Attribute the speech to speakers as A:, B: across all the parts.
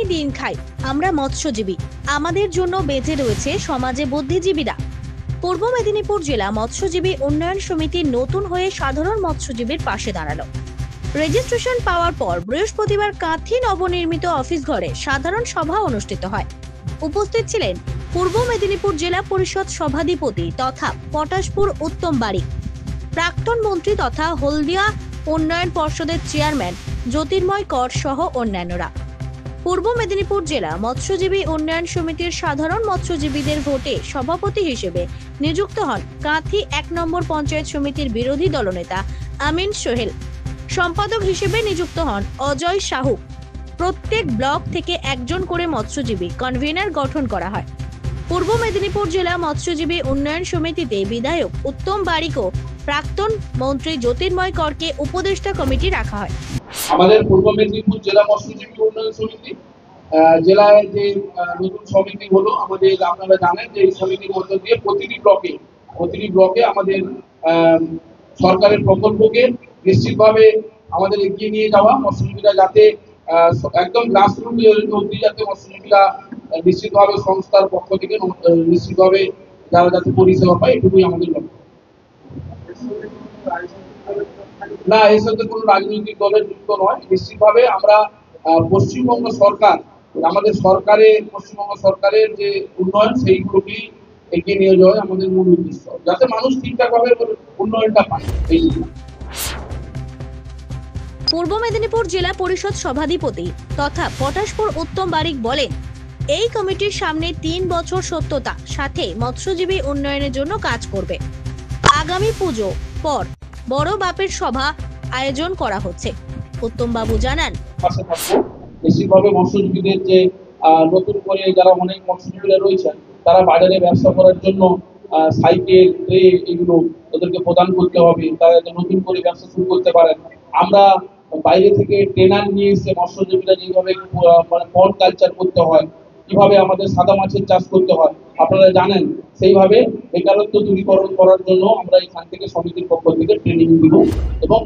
A: নিয়েই দিন খাই, আমরা মৎস্যজীবী, আমাদের জন্য বেঁচে রয়েছে সমাজে বুদ্ধিজীবীরা। পূর্ব মেদিনীপুর জেলা মৎস্যজীবী উন্নয়ন সমিতি নতুন হয়ে সাধারণ মৎস্যজীবীর পাশে দাঁড়ালো। রেজিস্ট্রেশন পাওয়ার পর বৃহস্পতিবার কাঁথি নবনির্মিত অফিস ঘরে সাধারণ সভা অনুষ্ঠিত হয়। উপস্থিত ছিলেন পূর্ব মেদিনীপুর জেলা পরিষদ সভাধিপতি তথা পটাশপুর উত্তম বারিক, প্রাক্তন মন্ত্রী তথা হলদিয়া উন্নয়ন পর্ষদের চেয়ারম্যান জ্যোতির্ময় কর সহ অন্যান্যরা। পূর্ব মেদিনীপুর জেলা মৎস্যজীবী উন্নয়ন সমিতির সাধারণ মৎস্যজীবীদের ভোটে সভাপতি হিসেবে নিযুক্ত হন কাঁথি ১ নম্বর পঞ্চায়েত সমিতির বিরোধী দলনেতা আমিন সোহেল। সম্পাদক হিসেবে নিযুক্ত হন অজয় সাহু। প্রত্যেক ব্লক থেকে একজন করে মৎস্যজীবী কনভেনার গঠন করা হয়। পূর্ব মেদিনীপুর জেলা মৎস্যজীবী উন্নয়ন সমিতিতে বিধায়ক উত্তম বারিক ও প্রাক্তন মন্ত্রী জ্যোতির্ময় করকে উপদেষ্টা কমিটি রাখা হয়।
B: আমাদের পূর্ব মেদিনীপুর জেলা মৎস্যজীবী উন্নয়ন সমিতি জেলায় যে নতুন সমিতি হলো, আমাদের আপনারা জানেন যে এই সমিতির মধ্য দিয়ে প্রতিটি ব্লকে আমাদের সরকারের প্রকল্পকে নিশ্চিতভাবে আমাদের এগিয়ে নিয়ে যাওয়া, মৎস্যজীবীরা যাতে একদম গ্রাসরুট অবধি যাতে মৎস্যজীবীরা নিশ্চিতভাবে সংস্থার পক্ষ থেকে নিশ্চিতভাবে যারা যাতে পরিষেবা পায়, এটুকুই আমাদের লক্ষ্য। না, এর সাথে কোনো রাজনৈতিক দলের যুক্ত নয়। নিশ্চিতভাবে আমরা পশ্চিমবঙ্গ সরকার, আমাদের পশ্চিমবঙ্গ সরকারের যে উন্নয়ন সেইগুলোকেই এগিয়ে নিয়ে যাওয়া আমাদের মূল উদ্দেশ্য, যাতে মানুষ ঠিকঠাকভাবে উন্নয়নটা পায়।
A: পূর্ব মেদিনীপুর জেলা পরিষদ সভাধিপতি তথা পটাশপুর উত্তম বারিক বলেন, এই কমিটির সামনে ৩ বছর সত্যতা সাথে মৎস্যজীবী উন্নয়নের জন্য কাজ করবে। আগামী পুজো পর বড় বাপের সভা আয়োজন করা হচ্ছে। উত্তম বাবু জানান,
B: বেশিরভাবে মৎস্যজীবীদের যে নতুন করে যারা অনেক মৎস্যজীবীরা রয়েছেন, তারা বাজারে ব্যবসা করার জন্য সাইকেল, ট্রে এগুলো ওদেরকে প্রদান করতে হবে, তারা নতুন করে ব্যবসা শুরু করতে পারেন। আমরা বাইরে থেকে ট্রেনার নিয়ে এসে মৎস্যজীবীরা যেভাবে মানে পন্ড কালচার করতে হয়, কিভাবে আমাদের সাদা মাছের চাষ করতে হয় আপনারা জানেন, সেইভাবে বেকারত্ব দূরীকরণ করার জন্য আমরা এখান থেকে সমিতির পক্ষ থেকে ট্রেনিং দিব। এবং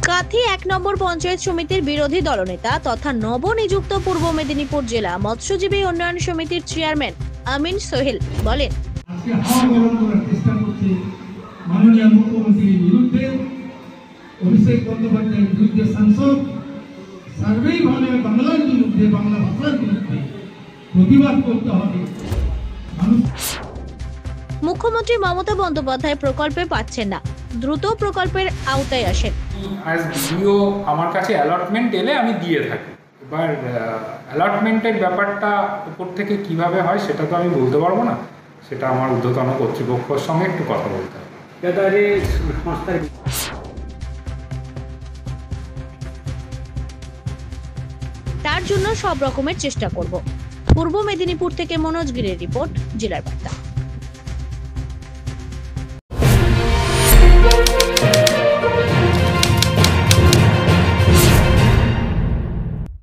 A: কাঁথি ১ নম্বর পঞ্চায়েত সমিতির বিরোধী দলনেতা তথা নবনিযুক্ত পূর্ব মেদিনীপুর জেলা মৎস্যজীবী উন্নয়ন সমিতির চেয়ারম্যান আমিন সোহেল বলেন,
C: মাননীয় মুখ্যমন্ত্রীর বিরুদ্ধে, অভিষেক বন্দ্যোপাধ্যায়ের বিরুদ্ধে সাংসদ সার্বিকভাবে বাংলার বিরুদ্ধে, বাংলা ভাষার বিরুদ্ধে প্রতিবাদ করতে হবে।
A: মুখ্যমন্ত্রী মমতা বন্দ্যোপাধ্যায় প্রকল্পে পাচ্ছেন না, দ্রুত প্রকল্পের আওতায় আসেন।
D: অ্যাজ ভিডিও আমার কাছে অ্যালটমেন্ট এলে আমি দিয়ে থাকি। এবার অ্যালটমেন্টের ব্যাপারটা উপর থেকে কিভাবে হয় সেটা তো আমি বলতে পারবো না, সেটা আমার ঊর্ধ্বতন কর্তৃপক্ষের সঙ্গে একটু কথা বলতে হবে।
A: তার জন্য সব রকমের চেষ্টা করব। পূর্ব মেদিনীপুর থেকে মনোজ গিরের রিপোর্ট, জেলার বার্তা।